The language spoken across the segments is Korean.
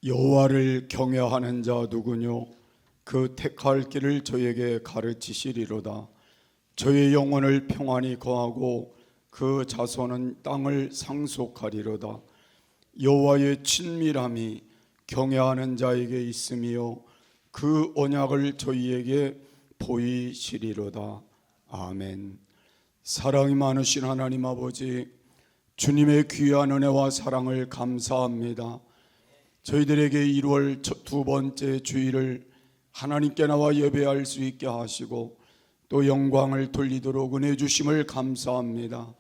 여호와를 경외하는 자 누구뇨? 그 택할 길을 저에게 가르치시리로다. 저의 영혼을 평안히 거하고 그 자손은 땅을 상속하리로다. 여호와의 친밀함이 경외하는 자에게 있으며 그 언약을 저희에게 보이시리로다. 아멘. 사랑이 많으신 하나님 아버지, 주님의 귀한 은혜와 사랑을 감사합니다. 저희들에게 1월 두 번째 주일을 하나님께 나와 예배할 수 있게 하시고 또 영광을 돌리도록 은혜 주심을 감사합니다.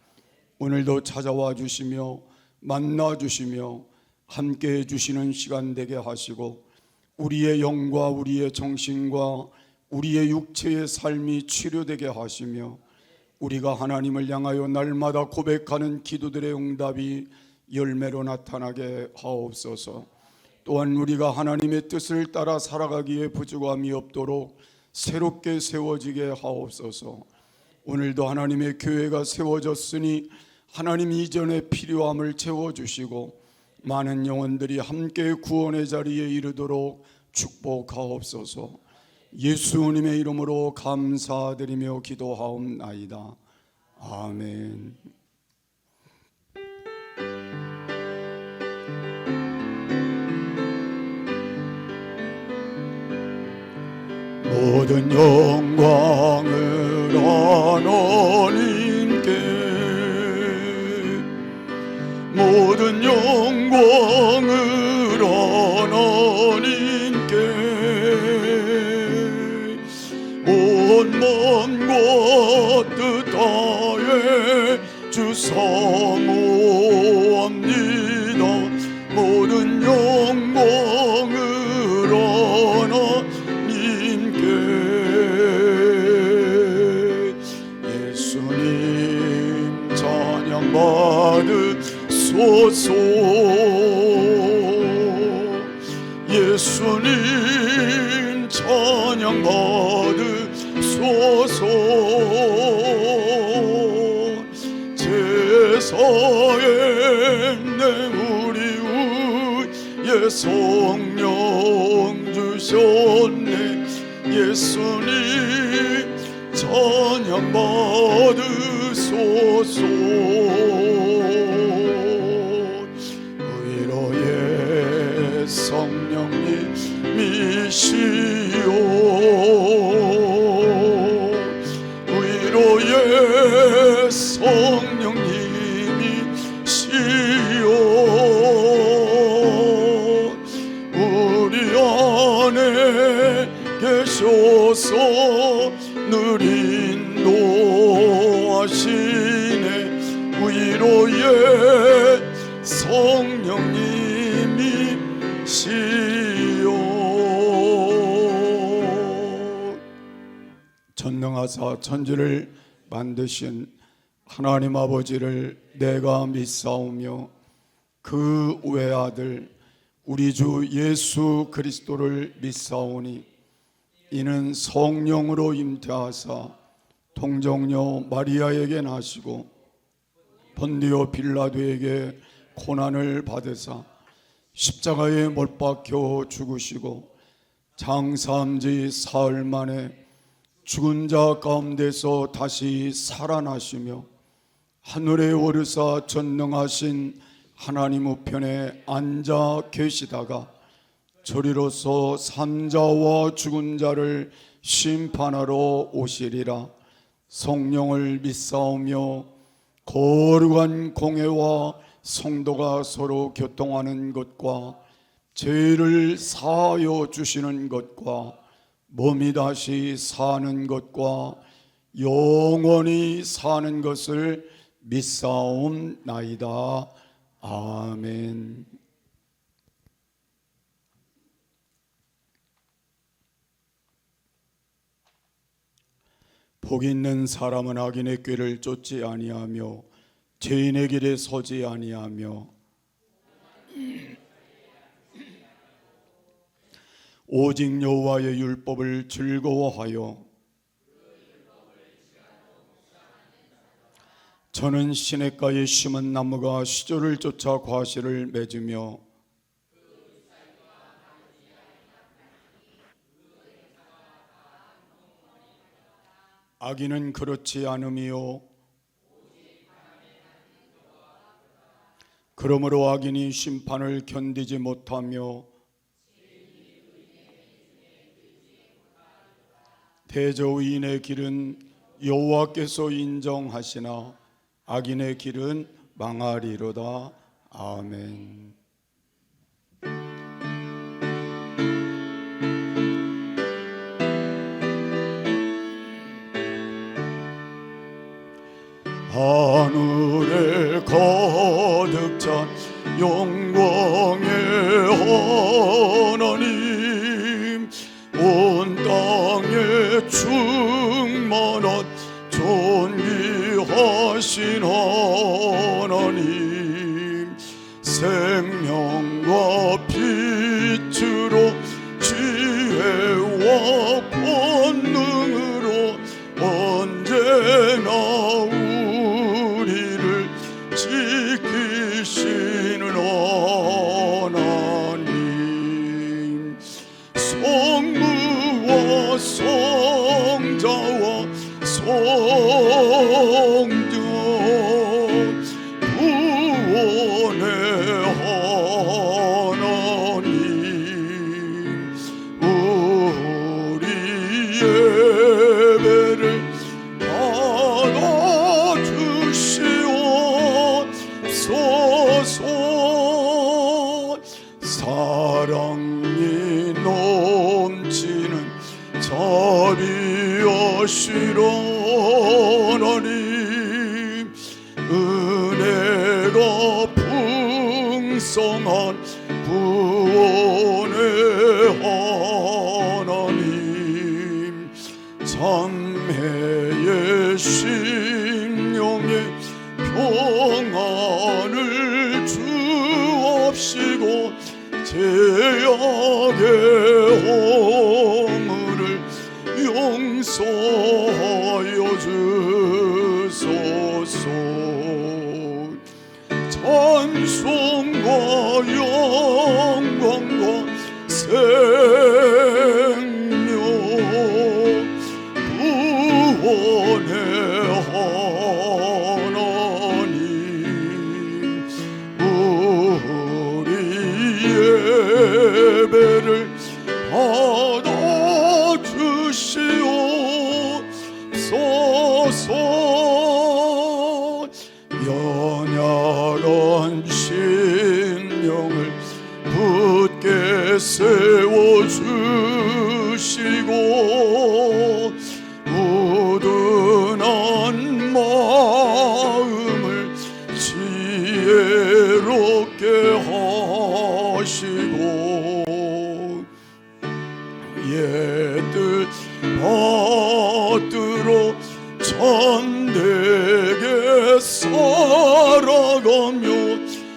오늘도 찾아와 주시며 만나 주시며 함께해 주시는 시간 되게 하시고 우리의 영과 우리의 정신과 우리의 육체의 삶이 치료되게 하시며 우리가 하나님을 향하여 날마다 고백하는 기도들의 응답이 열매로 나타나게 하옵소서. 또한 우리가 하나님의 뜻을 따라 살아가기에 부족함이 없도록 새롭게 세워지게 하옵소서. 오늘도 하나님의 교회가 세워졌으니 하나님 이전의 필요함을 채워주시고 많은 영혼들이 함께 구원의 자리에 이르도록 축복하옵소서. 예수님의 이름으로 감사드리며 기도하옵나이다. 아멘. 모든 영광을 하나님께, 모든 영광을 하나님께, 온 마음과 뜻 다해 주 사모합니다. 모든 영광을 하나님께. 예수님 찬양 받으소서. 예수님 찬양 받으소서. 제사에 내 우리 위에 성령 주셨네. 예수님 찬양 받으소서. 위로의 성령님이시오, 위로의 성령님이시오. 우리 안에 계셔서 늘 인도하시네. 위로의 성령님이시오. 전능하사 천지를 만드신 하나님 아버지를 내가 믿사오며 그 외아들 우리 주 예수 그리스도를 믿사오니 이는 성령으로 잉태하사 동정녀 마리아에게 나시고 본디오 빌라도에게 고난을 받으사 십자가에 못 박혀 죽으시고 장사함지 사흘 만에 죽은 자 가운데서 다시 살아나시며 하늘에 오르사 전능하신 하나님 우편에 앉아 계시다가 저리로서 산자와 죽은 자를 심판하러 오시리라. 성령을 믿사오며 거룩한 공회와 성도가 서로 교통하는 것과 죄를 사하여 주시는 것과 몸이 다시 사는 것과 영원히 사는 것을 믿사옵나이다. 아멘. 복 있는 사람은 악인의 꾀를 쫓지 아니하며 죄인의 길에 서지 아니하며 오직 여호와의 율법을 즐거워하여 저는 시냇가에 심은 나무가 시조를 쫓아 과실을 맺으며 악인은 그렇지 않음이요 그러므로 악인이 심판을 견디지 못하며 대저의인의 길은 여호와께서 인정하시나 악인의 길은 망하리로다. 아멘. 하늘에 가득 찬 영광의 하나님, 온 땅에 충만한 존귀하신 하나님, 생명과 빛으로 지혜와 권능으로 언제나 우리를 지키시는 하나님, 성부와 성자와 성자 구원의 하나님, 우리 예배를 받아주시옵소서. 사랑이 넘치는 자비하신 하나님, 은혜가 풍성한 구원의 하나님, 참회의 심령에 평안을 주옵시고 죄악의 허물을 용서하여 주소서. 찬송과 영광과 생명 구원의 하나님, 우리 예배를 받아주시옵소서. 연약한 심령을 굳게 세워주시고 우둔한 마음을 지혜롭게 하시고 옛뜻 받들어 참되게 살아가며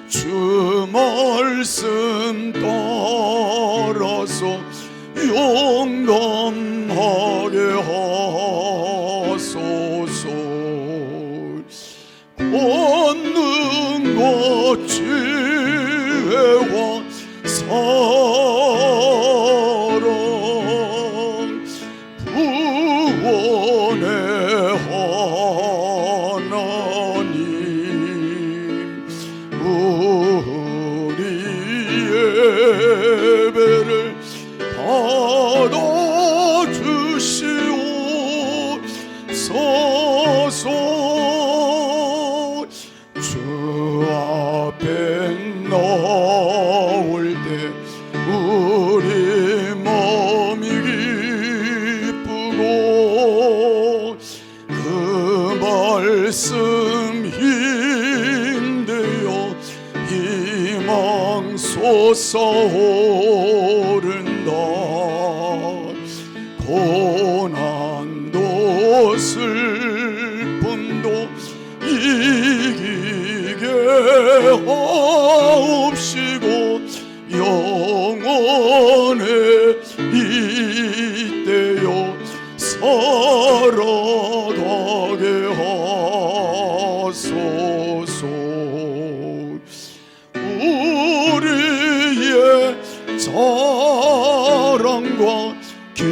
주 말씀 따라서 용감하게 하소서. 권능과 지혜와 사랑 구원의 하나님, 우리 예배를 받아주시옵소서. 주 앞에 나올 때 우리 마음이 기쁘고 그 말씀 힘되어 희망 솟아오른다. 고난도 슬픔도 이기게 하옵시고 영원에 이때요 살아가게 하소서. 우리의 자랑과 기쁨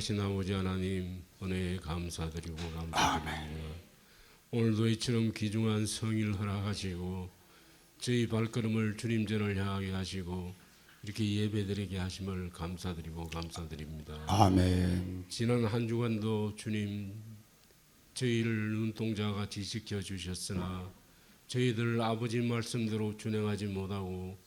전능하신 아버지 하나님, 은혜에 감사드리고 감사드립니다. 오늘도 이처럼 귀중한 성일 허락하시고 저희 발걸음을 주님 전을 향하게 하시고 이렇게 예배드리게 하심을 감사드리고 감사드립니다. 아멘. 지난 한 주간도 주님 저희를 눈동자같이 지켜주셨으나 저희들 아버지 말씀대로 준행하지 못하고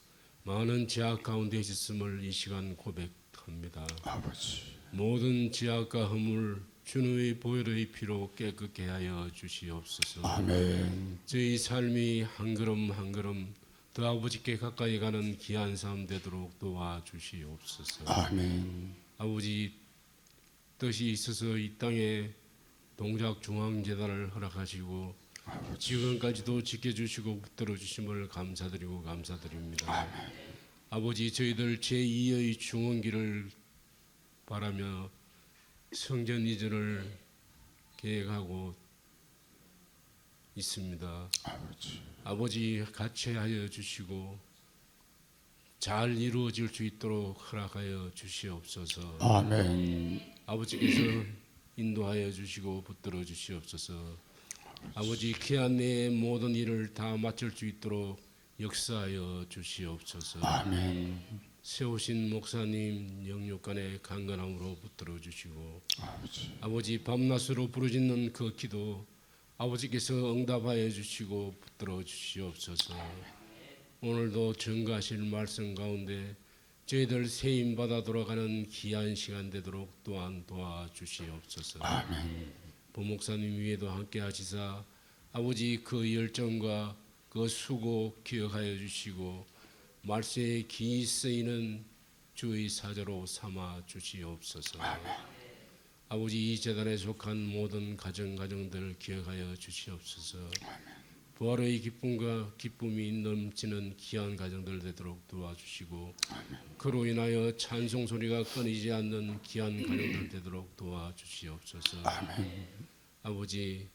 많은 제약 가운데 있었음을 이 시간 고백합니다. 아버지. 모든 제약과 허물 주의 보혈의 피로 깨끗게 하여 주시옵소서. 아멘. 저희 삶이 한 걸음 한 걸음 더 아버지께 가까이 가는 귀한 삶 되도록 도와주시옵소서. 아멘. 아버지 뜻이 있어서 이 땅에 동작 중앙재단을 허락하시고 지금까지도 지켜주시고 붙들어 주심을 감사드리고 감사드립니다. 아버지 저희들 제2의 중원기를 바라며 성전 이전을 계획하고 있습니다. 아버지 같이 하여 주시고 잘 이루어질 수 있도록 허락하여 주시옵소서. 아멘. 아버지께서 인도하여 주시고 붙들어 주시옵소서. 아버지 귀한 내 모든 일을 다 마칠 수 있도록 역사하여 주시옵소서. 아멘. 세우신 목사님 영육간의 강건함으로 붙들어 주시고 아버지. 밤낮으로 부르짖는 그 기도 아버지께서 응답하여 주시고 붙들어 주시옵소서. 오늘도 증거하실 말씀 가운데 저희들 세임 받아 돌아가는 귀한 시간 되도록 또한 도와주시옵소서. 아멘. 부목사님 위에도 함께 하시사 아버지 그 열정과 그 수고 기억하여 주시고 말세에 기 쓰이는 주의 사자로 삼아 주시옵소서. 아버지 이 재단에 속한 모든 가정들 기억하여 주시옵소서. 부활의 기쁨과 기쁨이 넘치는 귀한 가정들 되도록 도와주시고 그로 인하여 찬송 소리가 끊이지 않는 귀한 가정들 되도록 도와주시옵소서. 아버지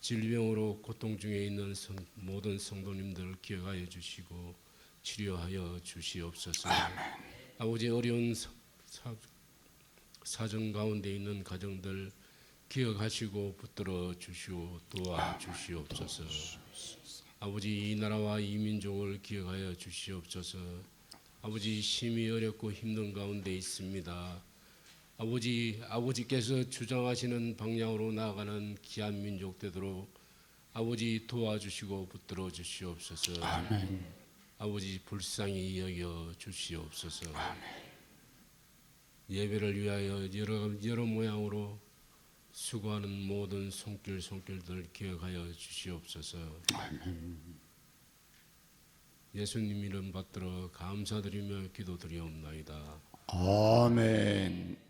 질병으로 고통 중에 있는 모든 성도님들 기억하여 주시고 치료하여 주시옵소서. 아버지 어려운 사정 가운데 있는 가정들 기억하시고 붙들어 주시고 도와주시옵소서. 아버지 이 나라와 이 민족을 기억하여 주시옵소서. 아버지 심히 어렵고 힘든 가운데 있습니다. 아버지께서 주장하시는 방향으로 나아가는 귀한 민족 되도록 아버지 도와주시고 붙들어 주시옵소서. 아멘. 아버지 불쌍히 여겨 주시옵소서. 예배를 위하여 여러 모양으로 수고하는 모든 손길들 기억하여 주시옵소서. 예수님 이름 받들어 감사드리며 기도드리옵나이다. 아멘.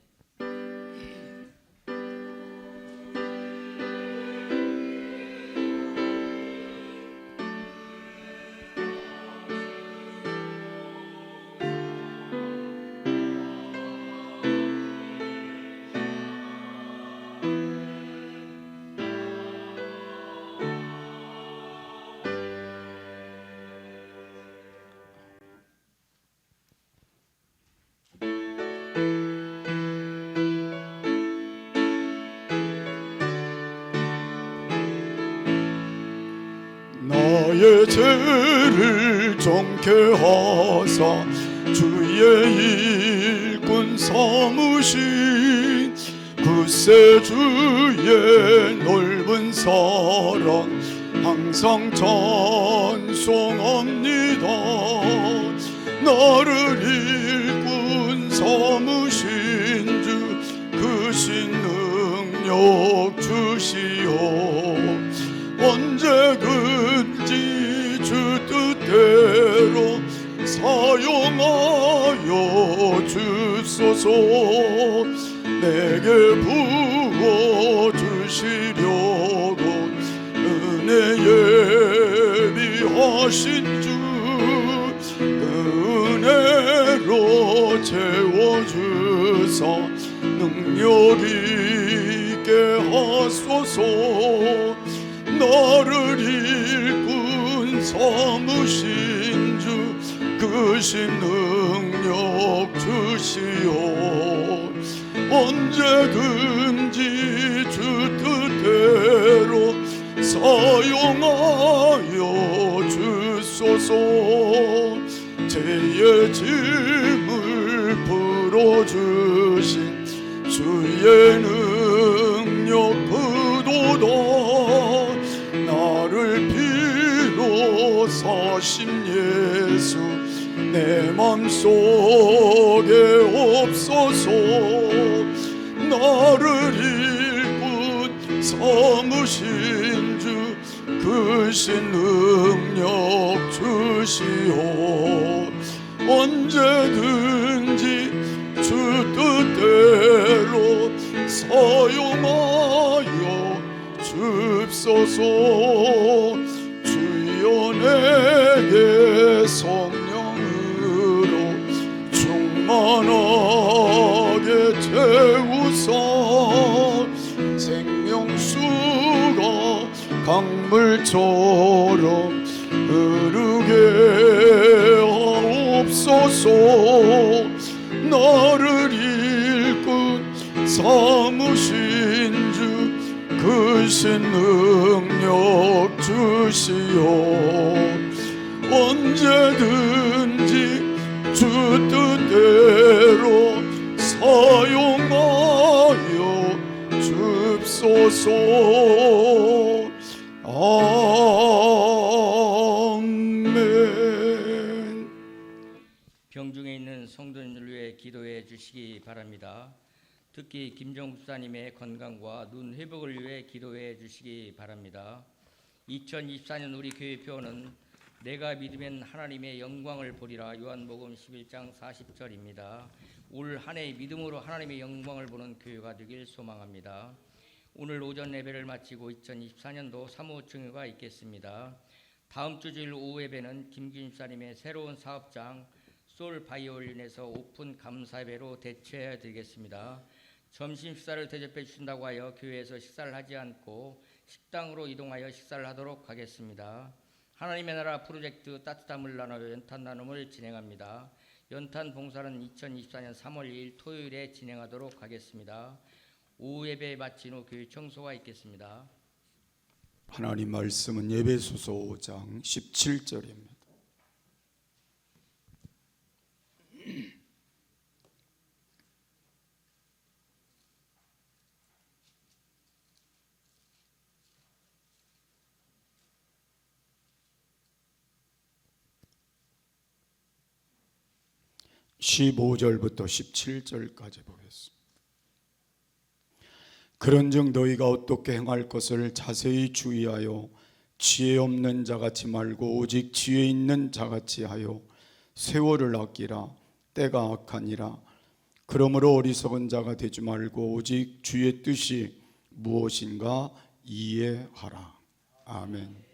나의 죄를 정케 하사 주의 일꾼 삼으신 굳세 주의 넓은 사랑 항상 찬송합니다. 나를 일꾼 삼으신 주 크신 능력 주시오. 언제든지 주 뜻대로 사용하여 주소서. 내게 부어 주시려고 은혜 예비하신 주 그 은혜로 채워주사 능력 있게 하소서. 나를 일꾼 삼으신 주 크신 능력 주시오. 언제든지 주 뜻대로 사용하여 주소서. 죄의 짐을 풀어주신 주의 능력 그도다. 나를 피로 사신 예수 내 맘속에 없어서. 나를 일꾼 삼으신 주 크신 능력 주시오. 언제든지 주 뜻대로 사용하여 줍소서. 주여 내게 성령으로 충만하게 채우사. 생명수가 강물처럼 흐르게 하옵소서. 나를 일꾼 삼으신 주 크신 능력 주시오. 언제든지 주 뜻대로 사용하여 줍소서. 아멘. 병중에 있는 성도님들 위해 기도해 주시기 바랍니다. 특히 김정국 목사님의 건강과 눈 회복을 위해 기도해 주시기 바랍니다. 2024년 우리 교회 표어는 내가 믿으면 하나님의 영광을 보리라. 요한복음 11장 40절입니다. 올 한 해 믿음으로 하나님의 영광을 보는 교회가 되길 소망합니다. 오늘 오전 예배를 마치고 2024년도 사무 증여가 있겠습니다. 다음 주 주일 오후 예배는 김균 목사님의 새로운 사업장 솔 바이올린에서 오픈 감사 예배로 대체해 드리겠습니다. 점심 식사를 대접해 주신다고 하여 교회에서 식사를 하지 않고 식당으로 이동하여 식사를 하도록 하겠습니다. 하나님의 나라 프로젝트 따뜻한 물 나눠요 연탄 나눔을 진행합니다. 연탄 봉사는 2024년 3월 2일 토요일에 진행하도록 하겠습니다. 오후 예배 마친 후 교회 청소가 있겠습니다. 하나님 말씀은 에베소서 5장 17절입니다. (15절부터) (17절까지) 보겠습니다. 그런즉 너희가 어떻게 행할 것을 자세히 주의하여 지혜 없는 자같이 말고 오직 지혜 있는 자같이 하여 세월을 아끼라. 때가 악하니라. 그러므로 어리석은 자가 되지 말고 오직 주의 뜻이 무엇인가 이해하라. 아멘.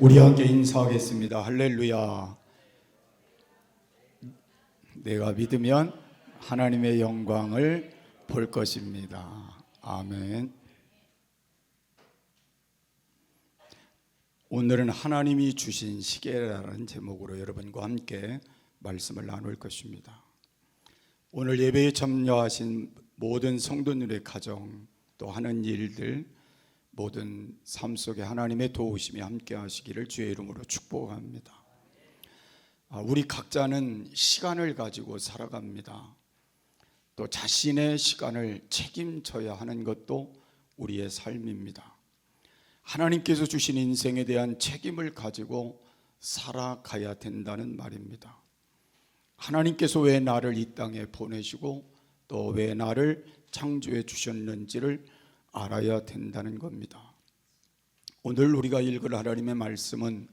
우리 함께 인사하겠습니다. 할렐루야. 내가 믿으면 하나님의 영광을 볼 것입니다. 아멘. 오늘은 하나님이 주신 시계라는 제목으로 여러분과 함께 말씀을 나눌 것입니다. 오늘 예배에 참여하신 모든 성도들의 가정, 또 하는 일들, 모든 삶 속에 하나님의 도우심이 함께 하시기를 주의 이름으로 축복합니다. 우리 각자는 시간을 가지고 살아갑니다. 또 자신의 시간을 책임져야 하는 것도 우리의 삶입니다. 하나님께서 주신 인생에 대한 책임을 가지고 살아가야 된다는 말입니다. 하나님께서 왜 나를 이 땅에 보내시고 또 왜 나를 창조해 주셨는지를 알아야 된다는 겁니다. 오늘 우리가 읽을 하나님의 말씀은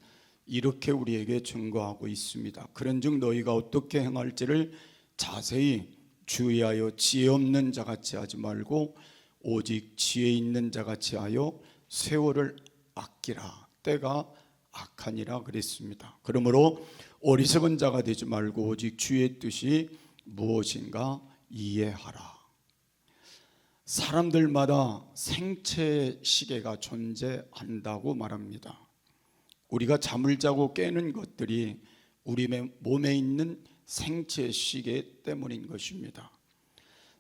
이렇게 우리에게 증거하고 있습니다. 그런즉 너희가 어떻게 행할지를 자세히 주의하여 지혜 없는 자같이 하지 말고 오직 지혜 있는 자같이 하여 세월을 아끼라. 때가 악하니라 그랬습니다. 그러므로 어리석은 자가 되지 말고 오직 주의 뜻이 무엇인가 이해하라. 사람들마다 생체 시계가 존재한다고 말합니다. 우리가 잠을 자고 깨는 것들이 우리 몸에 있는 생체 시계 때문인 것입니다.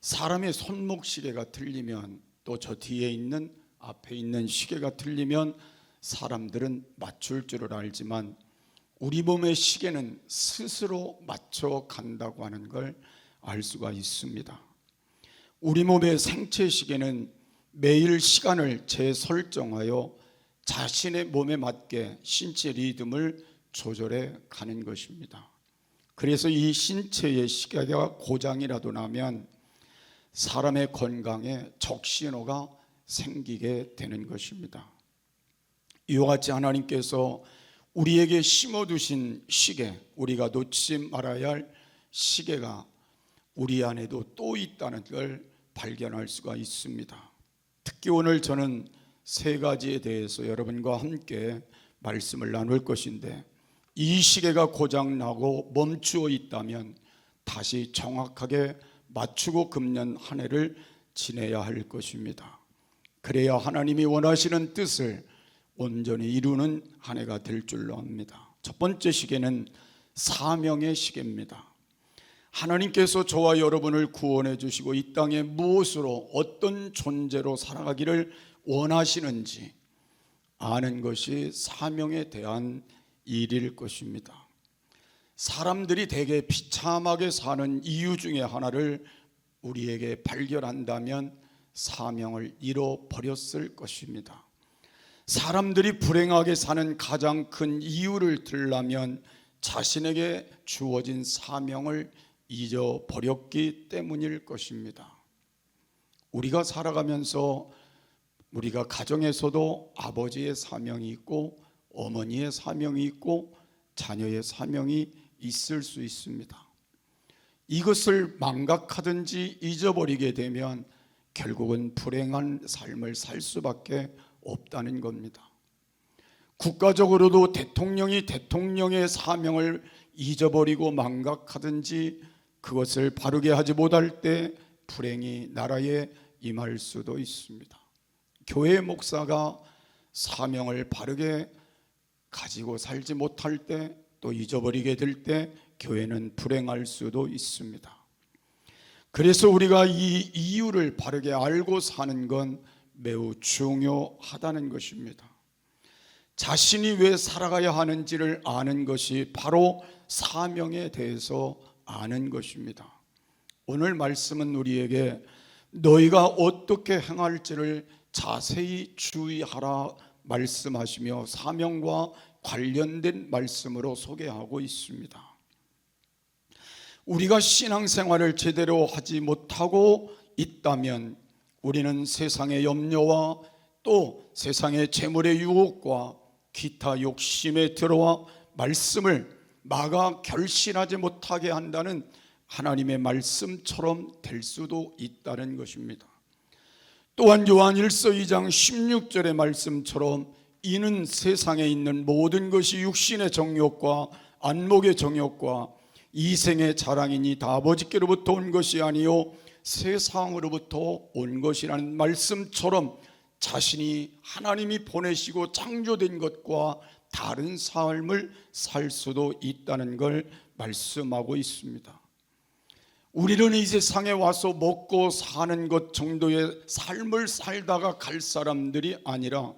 사람의 손목 시계가 틀리면 또 저 뒤에 있는 앞에 있는 시계가 틀리면 사람들은 맞출 줄을 알지만 우리 몸의 시계는 스스로 맞춰 간다고 하는 걸 알 수가 있습니다. 우리 몸의 생체 시계는 매일 시간을 재설정하여 자신의 몸에 맞게 신체 리듬을 조절해 가는 것입니다. 그래서 이 신체의 시계가 고장이라도 나면 사람의 건강에 적신호가 생기게 되는 것입니다. 이와 같이 하나님께서 우리에게 심어두신 시계, 우리가 놓치지 말아야 할 시계가 우리 안에도 또 있다는 걸 발견할 수가 있습니다. 특히 오늘 저는 세 가지에 대해서 여러분과 함께 말씀을 나눌 것인데, 이 시계가 고장나고 멈추어 있다면 다시 정확하게 맞추고 금년 한 해를 지내야 할 것입니다. 그래야 하나님이 원하시는 뜻을 온전히 이루는 한 해가 될 줄로 압니다. 첫 번째 시계는 사명의 시계입니다. 하나님께서 저와 여러분을 구원해 주시고 이 땅에 무엇으로 어떤 존재로 살아가기를 원하시는지 아는 것이 사명에 대한 일일 것입니다. 사람들이 대개 비참하게 사는 이유 중에 하나를 우리에게 발견한다면 사명을 잃어버렸을 것입니다. 사람들이 불행하게 사는 가장 큰 이유를 들라면 자신에게 주어진 사명을 잊어버렸기 때문일 것입니다. 우리가 살아가면서 우리가 가정에서도 아버지의 사명이 있고 어머니의 사명이 있고 자녀의 사명이 있을 수 있습니다. 이것을 망각하든지 잊어버리게 되면 결국은 불행한 삶을 살 수밖에 없다는 겁니다. 국가적으로도 대통령이 대통령의 사명을 잊어버리고 망각하든지 그것을 바르게 하지 못할 때 불행이 나라에 임할 수도 있습니다. 교회 목사가 사명을 바르게 가지고 살지 못할 때, 또 잊어버리게 될 때 교회는 불행할 수도 있습니다. 그래서 우리가 이 이유를 바르게 알고 사는 건 매우 중요하다는 것입니다. 자신이 왜 살아가야 하는지를 아는 것이 바로 사명에 대해서 아는 것입니다. 오늘 말씀은 우리에게 너희가 어떻게 행할지를 자세히 주의하라 말씀하시며 사명과 관련된 말씀으로 소개하고 있습니다. 우리가 신앙생활을 제대로 하지 못하고 있다면 우리는 세상의 염려와 또 세상의 재물의 유혹과 기타 욕심에 들어와 말씀을 막아 결실하지 못하게 한다는 하나님의 말씀처럼 될 수도 있다는 것입니다. 또한 요한 1서 2장 16절의 말씀처럼 이는 세상에 있는 모든 것이 육신의 정욕과 안목의 정욕과 이생의 자랑이니 다 아버지께로부터 온 것이 아니요 세상으로부터 온 것이라는 말씀처럼 자신이 하나님이 보내시고 창조된 것과 다른 삶을 살 수도 있다는 걸 말씀하고 있습니다. 우리는 이 세상에 와서 먹고 사는 것 정도의 삶을 살다가 갈 사람들이 아니라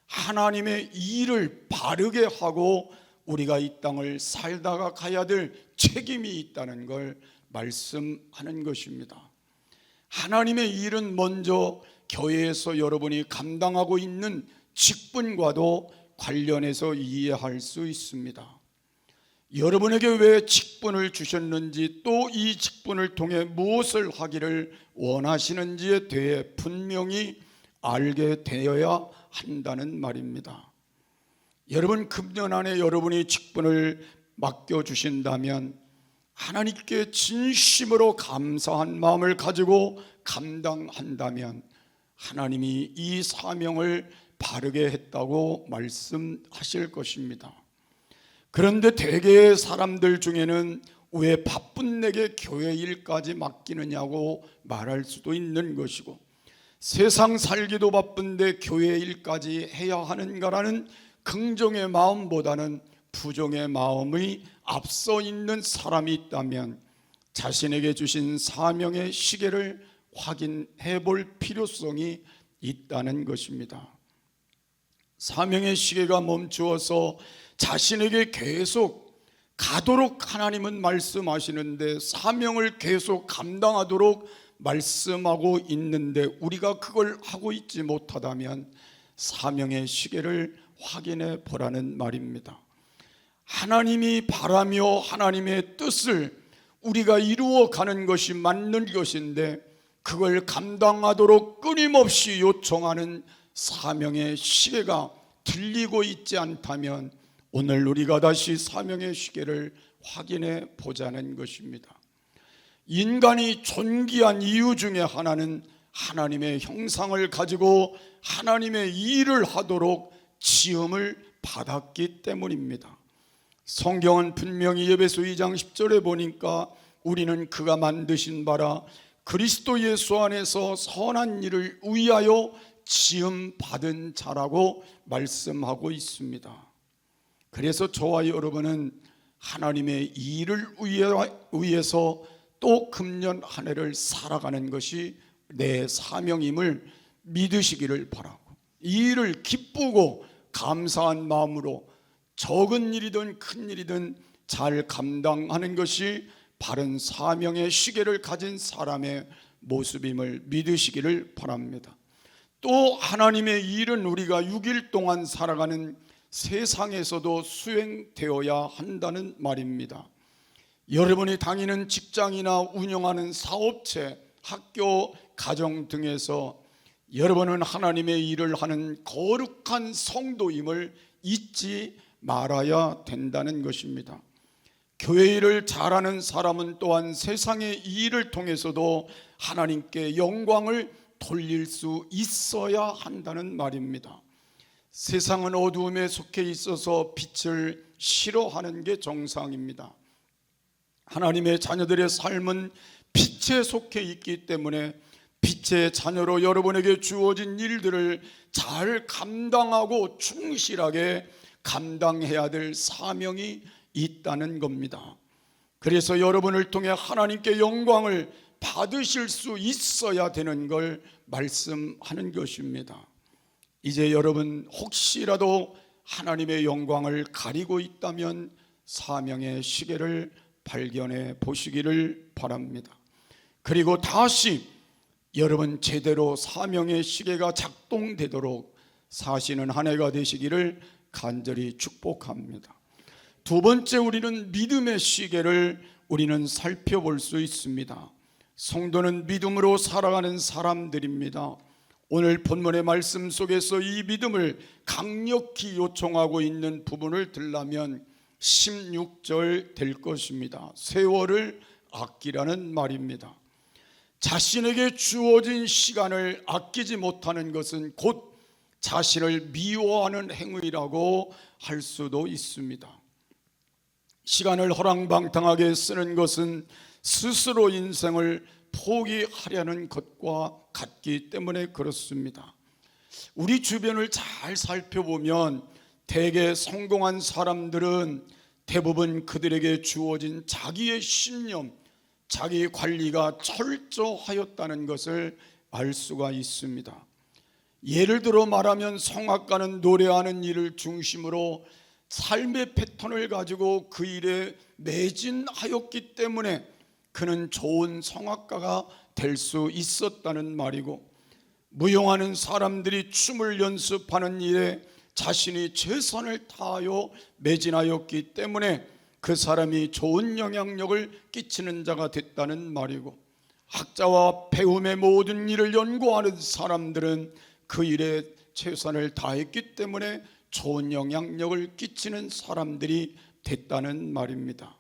하나님의 일을 바르게 하고 우리가 이 땅을 살다가 가야 될 책임이 있다는 걸 말씀하는 것입니다. 하나님의 일은 먼저 교회에서 여러분이 감당하고 있는 직분과도 관련해서 이해할 수 있습니다. 여러분에게 왜 직분을 주셨는지 또 이 직분을 통해 무엇을 하기를 원하시는지에 대해 분명히 알게 되어야 한다는 말입니다. 여러분, 금년 안에 여러분이 직분을 맡겨주신다면 하나님께 진심으로 감사한 마음을 가지고 감당한다면 하나님이 이 사명을 바르게 했다고 말씀하실 것입니다. 그런데 대개의 사람들 중에는 왜 바쁜 내게 교회 일까지 맡기느냐고 말할 수도 있는 것이고, 세상 살기도 바쁜데 교회 일까지 해야 하는가라는 긍정의 마음보다는 부정의 마음이 앞서 있는 사람이 있다면 자신에게 주신 사명의 시계를 확인해 볼 필요성이 있다는 것입니다. 사명의 시계가 멈추어서 자신에게 계속 가도록 하나님은 말씀하시는데 사명을 계속 감당하도록 말씀하고 있는데 우리가 그걸 하고 있지 못하다면 사명의 시계를 확인해 보라는 말입니다. 하나님이 바라며 하나님의 뜻을 우리가 이루어가는 것이 맞는 것인데 그걸 감당하도록 끊임없이 요청하는 사명의 시계가 들리고 있지 않다면 오늘 우리가 다시 사명의 시계를 확인해 보자는 것입니다. 인간이 존귀한 이유 중에 하나는 하나님의 형상을 가지고 하나님의 일을 하도록 지음을 받았기 때문입니다. 성경은 분명히 에베소 2장 10절에 보니까 우리는 그가 만드신 바라 그리스도 예수 안에서 선한 일을 위하여 지음 받은 자라고 말씀하고 있습니다. 그래서 저와 여러분은 하나님의 일을 위해서 또 금년 한 해를 살아가는 것이 내 사명임을 믿으시기를 바라고, 이 일을 기쁘고 감사한 마음으로 적은 일이든 큰 일이든 잘 감당하는 것이 바른 사명의 시계를 가진 사람의 모습임을 믿으시기를 바랍니다. 또 하나님의 일은 우리가 6일 동안 살아가는 세상에서도 수행되어야 한다는 말입니다. 여러분이 다니는 직장이나 운영하는 사업체, 학교, 가정 등에서 여러분은 하나님의 일을 하는 거룩한 성도임을 잊지 말아야 된다는 것입니다. 교회 일을 잘하는 사람은 또한 세상의 일을 통해서도 하나님께 영광을 돌릴 수 있어야 한다는 말입니다. 세상은 어두움에 속해 있어서 빛을 싫어하는 게 정상입니다. 하나님의 자녀들의 삶은 빛에 속해 있기 때문에 빛의 자녀로 여러분에게 주어진 일들을 잘 감당하고 충실하게 감당해야 될 사명이 있다는 겁니다. 그래서 여러분을 통해 하나님께 영광을 받으실 수 있어야 되는 걸 말씀하는 것입니다. 이제 여러분 혹시라도 하나님의 영광을 가리고 있다면 사명의 시계를 발견해 보시기를 바랍니다. 그리고 다시 여러분 제대로 사명의 시계가 작동되도록 사시는 한 해가 되시기를 간절히 축복합니다. 두 번째, 우리는 믿음의 시계를 우리는 살펴볼 수 있습니다. 성도는 믿음으로 살아가는 사람들입니다. 오늘 본문의 말씀 속에서 이 믿음을 강력히 요청하고 있는 부분을 들라면 16절 될 것입니다. 세월을 아끼라는 말입니다. 자신에게 주어진 시간을 아끼지 못하는 것은 곧 자신을 미워하는 행위라고 할 수도 있습니다. 시간을 허랑방탕하게 쓰는 것은 스스로 인생을 포기하려는 것과 같기 때문에 그렇습니다. 우리 주변을 잘 살펴보면 대개 성공한 사람들은 대부분 그들에게 주어진 자기의 신념, 자기 관리가 철저하였다는 것을 알 수가 있습니다. 예를 들어 말하면 성악가는 노래하는 일을 중심으로 삶의 패턴을 가지고 그 일에 매진하였기 때문에 그는 좋은 성악가가 될 수 있었다는 말이고, 무용하는 사람들이 춤을 연습하는 일에 자신이 최선을 다하여 매진하였기 때문에 그 사람이 좋은 영향력을 끼치는 자가 됐다는 말이고, 학자와 배움의 모든 일을 연구하는 사람들은 그 일에 최선을 다했기 때문에 좋은 영향력을 끼치는 사람들이 됐다는 말입니다.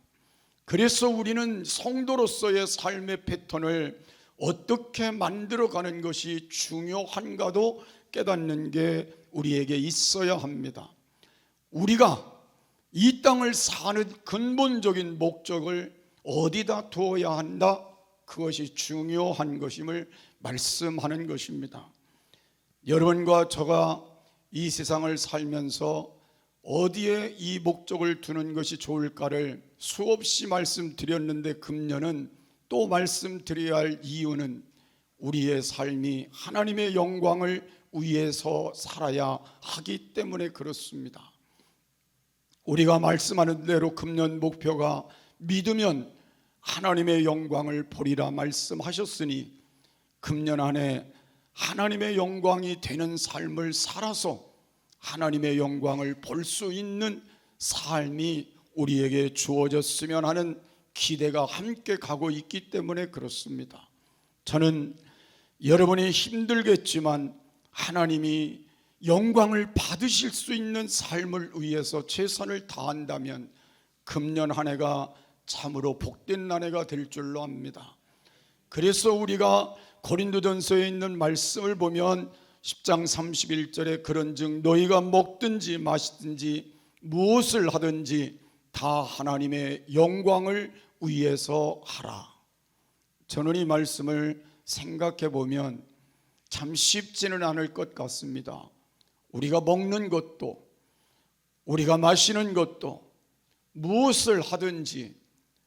그래서 우리는 성도로서의 삶의 패턴을 어떻게 만들어가는 것이 중요한가도 깨닫는 게 우리에게 있어야 합니다. 우리가 이 땅을 사는 근본적인 목적을 어디다 두어야 한다? 그것이 중요한 것임을 말씀하는 것입니다. 여러분과 저가 이 세상을 살면서 어디에 이 목적을 두는 것이 좋을까를 수없이 말씀드렸는데, 금년은 또 말씀드려야 할 이유는 우리의 삶이 하나님의 영광을 위해서 살아야 하기 때문에 그렇습니다. 우리가 말씀하는 대로 금년 목표가 믿으면 하나님의 영광을 보리라 말씀하셨으니, 금년 안에 하나님의 영광이 되는 삶을 살아서 하나님의 영광을 볼 수 있는 삶이 우리에게 주어졌으면 하는 기대가 함께 가고 있기 때문에 그렇습니다. 저는 여러분이 힘들겠지만 하나님이 영광을 받으실 수 있는 삶을 위해서 최선을 다한다면 금년 한 해가 참으로 복된 한 해가 될 줄로 압니다. 그래서 우리가 고린도전서에 있는 말씀을 보면 10장 31절에 그런즉 너희가 먹든지 마시든지 무엇을 하든지 다 하나님의 영광을 위해서 하라. 저는 이 말씀을 생각해 보면 참 쉽지는 않을 것 같습니다. 우리가 먹는 것도 우리가 마시는 것도 무엇을 하든지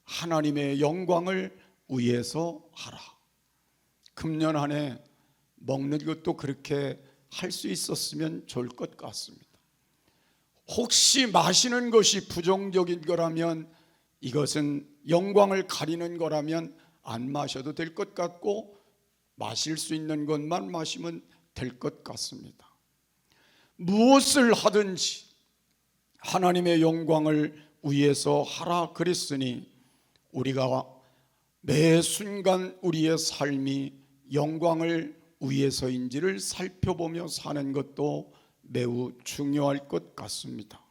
하나님의 영광을 위해서 하라. 금년 한 해 먹는 것도 그렇게 할 수 있었으면 좋을 것 같습니다. 혹시 마시는 것이 부정적인 거라면, 이것은 영광을 가리는 거라면 안 마셔도 될 것 같고, 마실 수 있는 것만 마시면 될 것 같습니다. 무엇을 하든지 하나님의 영광을 위해서 하라 그랬으니, 우리가 매 순간 우리의 삶이 영광을 위해서인지를 살펴보며 사는 것도 매우 중요할 것 같습니다.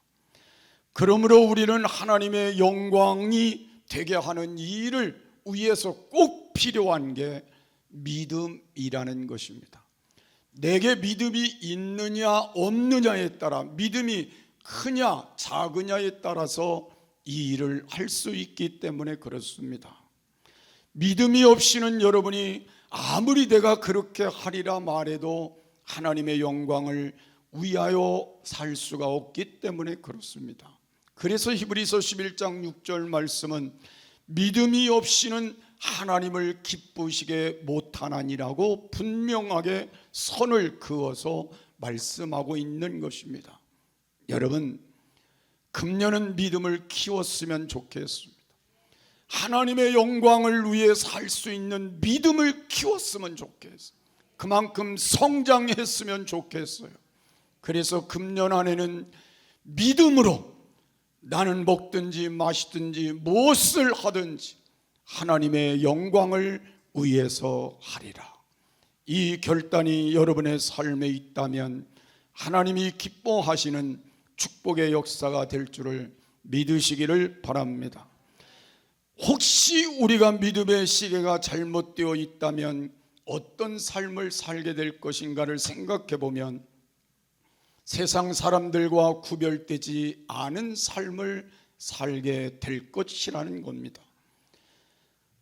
그러므로 우리는 하나님의 영광이 되게 하는 이 일을 위해서 꼭 필요한 게 믿음이라는 것입니다. 내게 믿음이 있느냐 없느냐에 따라, 믿음이 크냐 작으냐에 따라서 이 일을 할 수 있기 때문에 그렇습니다. 믿음이 없이는 여러분이 아무리 내가 그렇게 하리라 말해도 하나님의 영광을 위하여 살 수가 없기 때문에 그렇습니다. 그래서 히브리서 11장 6절 말씀은 믿음이 없이는 하나님을 기쁘시게 못하나니라고 분명하게 선을 그어서 말씀하고 있는 것입니다. 여러분, 금년은 믿음을 키웠으면 좋겠습니다. 하나님의 영광을 위해 살 수 있는 믿음을 키웠으면 좋겠어요. 그만큼 성장했으면 좋겠어요. 그래서 금년 안에는 믿음으로 나는 먹든지 마시든지 무엇을 하든지 하나님의 영광을 위해서 하리라. 이 결단이 여러분의 삶에 있다면 하나님이 기뻐하시는 축복의 역사가 될 줄을 믿으시기를 바랍니다. 혹시 우리가 믿음의 시계가 잘못되어 있다면 어떤 삶을 살게 될 것인가를 생각해 보면, 세상 사람들과 구별되지 않은 삶을 살게 될 것이라는 겁니다.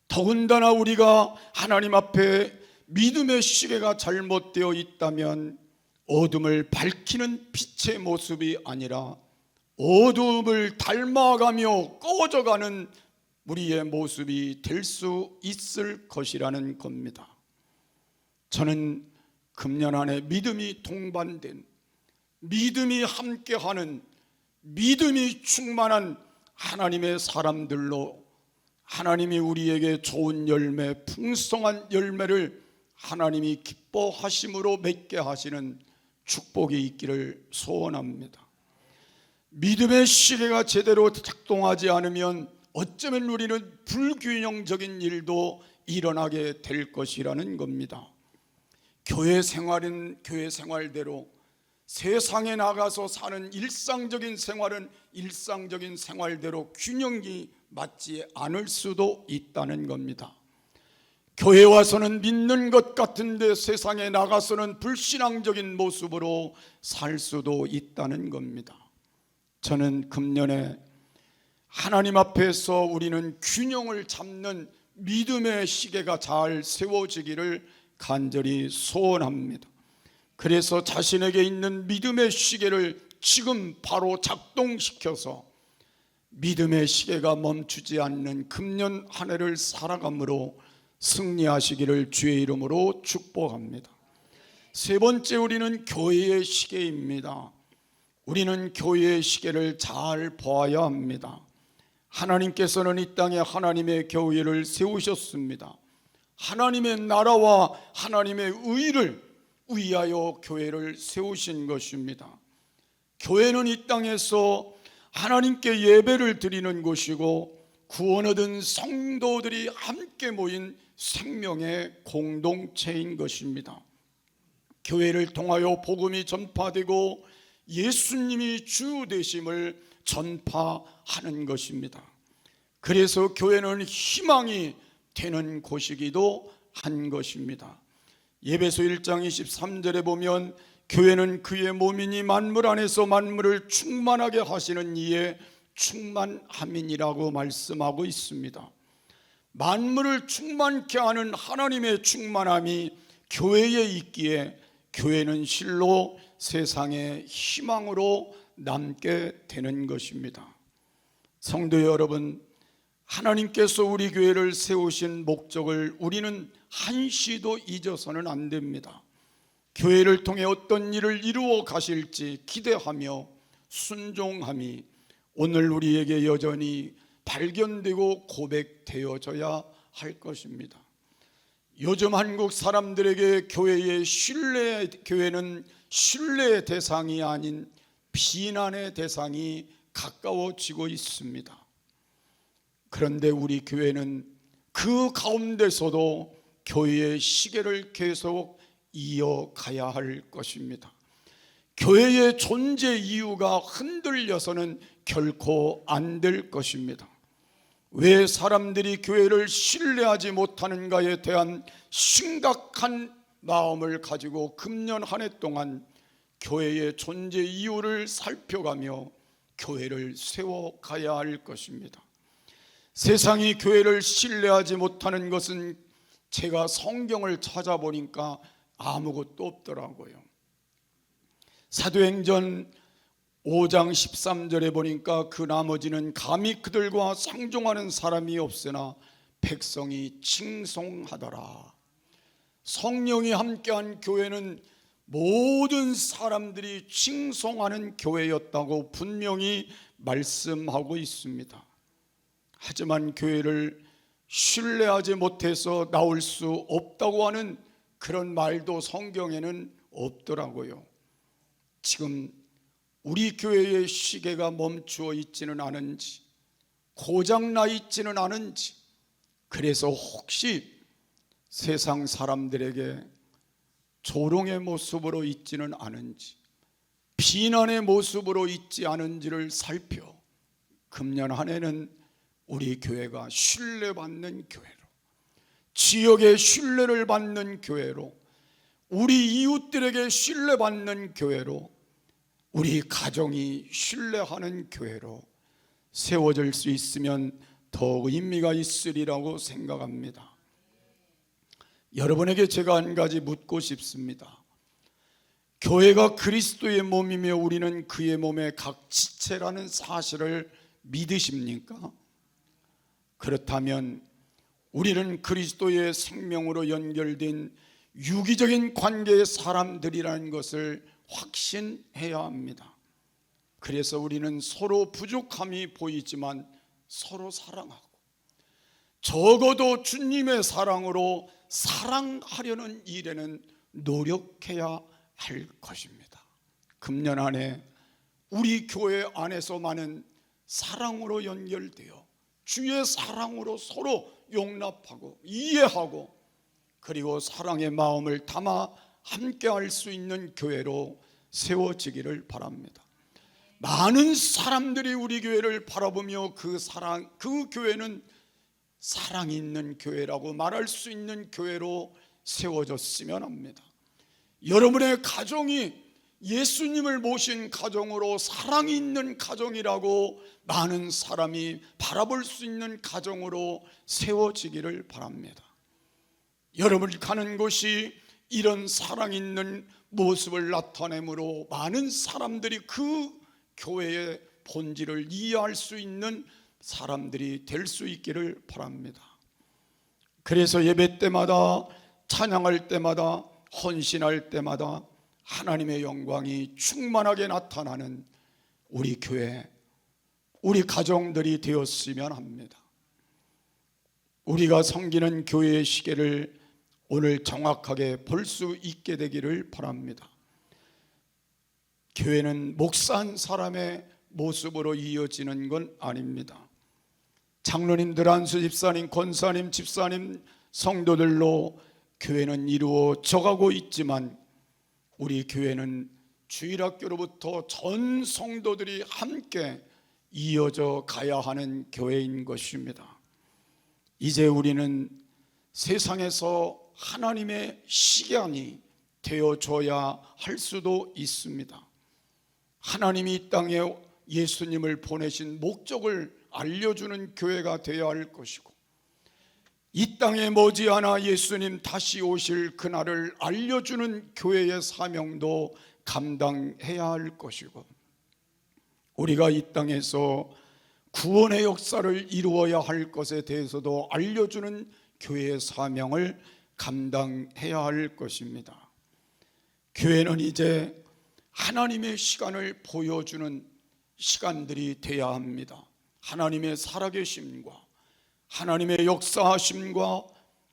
더군다나 우리가 하나님 앞에 믿음의 시계가 잘못되어 있다면 어둠을 밝히는 빛의 모습이 아니라 어둠을 닮아가며 꺼져가는 우리의 모습이 될 수 있을 것이라는 겁니다. 저는 금년 안에 믿음이 동반된, 믿음이 함께하는, 믿음이 충만한 하나님의 사람들로 하나님이 우리에게 좋은 열매, 풍성한 열매를 하나님이 기뻐하심으로 맺게 하시는 축복이 있기를 소원합니다. 믿음의 시계가 제대로 작동하지 않으면 어쩌면 우리는 불균형적인 일도 일어나게 될 것이라는 겁니다. 교회 생활은 교회 생활대로, 세상에 나가서 사는 일상적인 생활은 일상적인 생활대로 균형이 맞지 않을 수도 있다는 겁니다. 교회 와서는 믿는 것 같은데 세상에 나가서는 불신앙적인 모습으로 살 수도 있다는 겁니다. 저는 금년에 하나님 앞에서 우리는 균형을 잡는 믿음의 시계가 잘 세워지기를 간절히 소원합니다. 그래서 자신에게 있는 믿음의 시계를 지금 바로 작동시켜서 믿음의 시계가 멈추지 않는 금년 한 해를 살아감으로 승리하시기를 주의 이름으로 축복합니다. 세 번째, 우리는 교회의 시계입니다. 우리는 교회의 시계를 잘 보아야 합니다. 하나님께서는 이 땅에 하나님의 교회를 세우셨습니다. 하나님의 나라와 하나님의 의를 위하여 교회를 세우신 것입니다. 교회는 이 땅에서 하나님께 예배를 드리는 곳이고 구원 얻은 성도들이 함께 모인 생명의 공동체인 것입니다. 교회를 통하여 복음이 전파되고 예수님이 주 되심을 전파하는 것입니다. 그래서 교회는 희망이 되는 곳이기도 한 것입니다. 예배소 1장 23절에 보면 교회는 그의 몸이니 만물 안에서 만물을 충만하게 하시는 이의 충만함이라고 말씀하고 있습니다. 만물을 충만케 하는 하나님의 충만함이 교회에 있기에 교회는 실로 세상의 희망으로 남게 되는 것입니다. 성도 여러분, 하나님께서 우리 교회를 세우신 목적을 우리는 한시도 잊어서는 안 됩니다. 교회를 통해 어떤 일을 이루어 가실지 기대하며 순종함이 오늘 우리에게 여전히 발견되고 고백되어져야 할 것입니다. 요즘 한국 사람들에게 교회는 신뢰의 대상이 아닌 비난의 대상이 가까워지고 있습니다. 그런데 우리 교회는 그 가운데서도 교회의 시계를 계속 이어가야 할 것입니다. 교회의 존재 이유가 흔들려서는 결코 안 될 것입니다. 왜 사람들이 교회를 신뢰하지 못하는가에 대한 심각한 마음을 가지고 금년 한 해 동안 교회의 존재 이유를 살펴가며 교회를 세워가야 할 것입니다. 세상이 교회를 신뢰하지 못하는 것은 제가 성경을 찾아보니까 아무것도 없더라고요. 사도행전 5장 13절에 보니까 그 나머지는 감히 그들과 상종하는 사람이 없으나 백성이 칭송하더라. 성령이 함께한 교회는 모든 사람들이 칭송하는 교회였다고 분명히 말씀하고 있습니다. 하지만 교회를 신뢰하지 못해서 나올 수 없다고 하는 그런 말도 성경에는 없더라고요. 지금 우리 교회의 시계가 멈추어 있지는 않은지, 고장나 있지는 않은지, 그래서 혹시 세상 사람들에게 조롱의 모습으로 있지는 않은지, 비난의 모습으로 있지 않은지를 살펴 금년 한 해는 우리 교회가 신뢰받는 교회로, 지역의 신뢰를 받는 교회로, 우리 이웃들에게 신뢰받는 교회로, 우리 가정이 신뢰하는 교회로 세워질 수 있으면 더 의미가 있으리라고 생각합니다. 여러분에게 제가 한 가지 묻고 싶습니다. 교회가 그리스도의 몸이며 우리는 그의 몸의 각 지체라는 사실을 믿으십니까? 그렇다면 우리는 그리스도의 생명으로 연결된 유기적인 관계의 사람들이라는 것을 확신해야 합니다. 그래서 우리는 서로 부족함이 보이지만 서로 사랑하고, 적어도 주님의 사랑으로 사랑하려는 일에는 노력해야 할 것입니다. 금년 안에 우리 교회 안에서만은 사랑으로 연결되어 주의 사랑으로 서로 용납하고 이해하고, 그리고 사랑의 마음을 담아 함께 할 수 있는 교회로 세워지기를 바랍니다. 많은 사람들이 우리 교회를 바라보며 그 교회는 사랑이 있는 교회라고 말할 수 있는 교회로 세워졌으면 합니다. 여러분의 가정이 예수님을 모신 가정으로 사랑이 있는 가정이라고 많은 사람이 바라볼 수 있는 가정으로 세워지기를 바랍니다. 여러분이 가는 곳이 이런 사랑 있는 모습을 나타내므로 많은 사람들이 그 교회의 본질을 이해할 수 있는 사람들이 될 수 있기를 바랍니다. 그래서 예배 때마다, 찬양할 때마다, 헌신할 때마다 하나님의 영광이 충만하게 나타나는 우리 교회, 우리 가정들이 되었으면 합니다. 우리가 섬기는 교회의 시계를 오늘 정확하게 볼 수 있게 되기를 바랍니다. 교회는 목사 한 사람의 모습으로 이어지는 건 아닙니다. 장로님들, 안수 집사님, 권사님, 집사님, 성도들로 교회는 이루어져 가고 있지만, 우리 교회는 주일학교로부터 전 성도들이 함께 이어져 가야 하는 교회인 것입니다. 이제 우리는 세상에서 하나님의 시간이 되어줘야 할 수도 있습니다. 하나님이 이 땅에 예수님을 보내신 목적을 알려주는 교회가 되어야 할 것이고, 이 땅에 머지않아 예수님 다시 오실 그날을 알려주는 교회의 사명도 감당해야 할 것이고, 우리가 이 땅에서 구원의 역사를 이루어야 할 것에 대해서도 알려주는 교회의 사명을 감당해야 할 것입니다. 교회는 이제 하나님의 시간을 보여주는 시간들이 되어야 합니다. 하나님의 살아계심과 하나님의 역사하심과,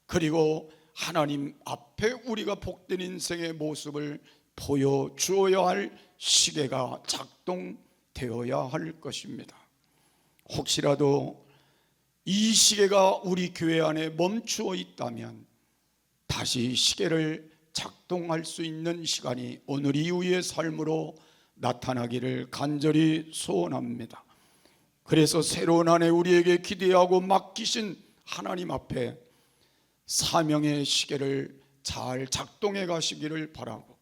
그리고 하나님 앞에 우리가 복된 인생의 모습을 보여주어야 할 시계가 작동되어야 할 것입니다. 혹시라도 이 시계가 우리 교회 안에 멈추어 있다면 다시 시계를 작동할 수 있는 시간이 오늘 이후의 삶으로 나타나기를 간절히 소원합니다. 그래서 새로운 한 해 우리에게 기대하고 맡기신 하나님 앞에 사명의 시계를 잘 작동해 가시기를 바라고,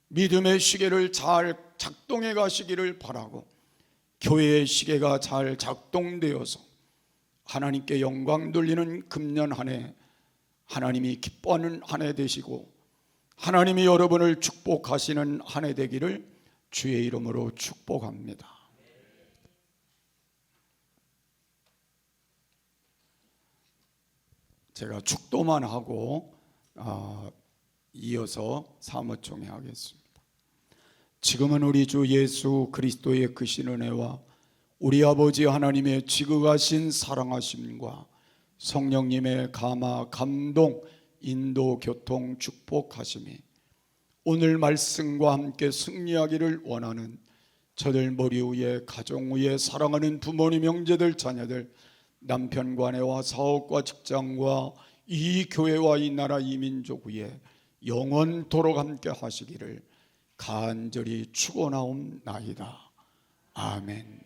믿음의 시계를 잘 작동해 가시기를 바라고, 교회의 시계가 잘 작동되어서 하나님께 영광 돌리는 금년 한 해, 하나님이 기뻐하는 한 해 되시고 하나님이 여러분을 축복하시는 한 해 되기를 주의 이름으로 축복합니다. 제가 축도만 하고 이어서 사무총회 하겠습니다. 지금은 우리 주 예수 그리스도의 크신 은혜와 우리 아버지 하나님의 지극하신 사랑하심과 성령님의 감화, 감동, 인도, 교통, 축복하심이 오늘 말씀과 함께 승리하기를 원하는 저들 머리 위에, 가정 위에 사랑하는 부모님, 형제들, 자녀들, 남편과 아내와 사업과 직장과 이 교회와 이 나라 이 민족 위에 영원토록 함께 하시기를 간절히 축원하옵나이다. 아멘.